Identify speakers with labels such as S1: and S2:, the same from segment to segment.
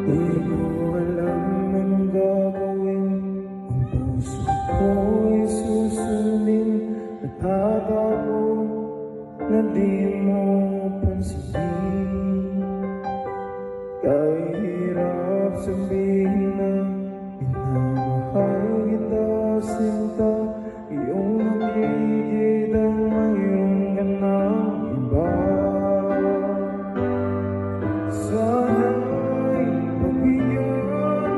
S1: Di ko alam ang gagawin, ang puso ko'y susundin. Nagtatako na di mo pansinin. Kahirap sabihin na minamahal kita sinta. Iyong nakikita mayroon ka ng iba. Sana'y pagbigyan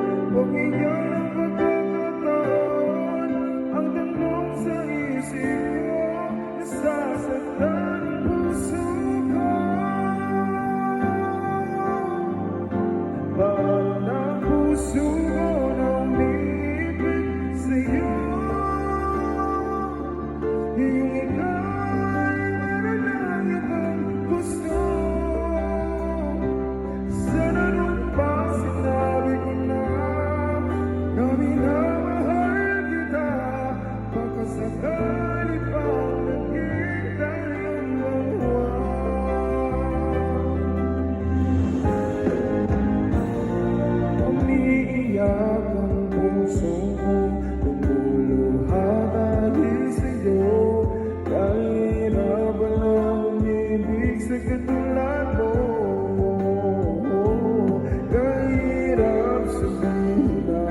S1: ng pagkakataon. Ang tanong sa isip ko, nasasaktan ang puso ko. Bakit ang puso ko na umibig sa'yo? Yung ika'y meron lang ibang gusto. Sana nung pa sinabi ko na minamahal kita. Baka sakali pang naging tayong dalawa. Umiiyak ang puso ko, lumuluha dahil sa'yo. Kahirap lang umibig sa katulad mo. Kahirap sabihin na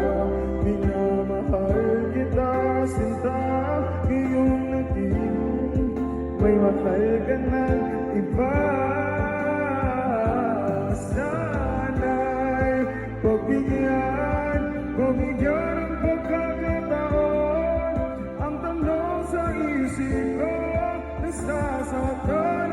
S1: minamahal kita sinta. Ngayong naging may mahal ka ng iba. Sana'y pagbigyan ng pagkakataon. Ang tanong sa isip ko, nasasaktan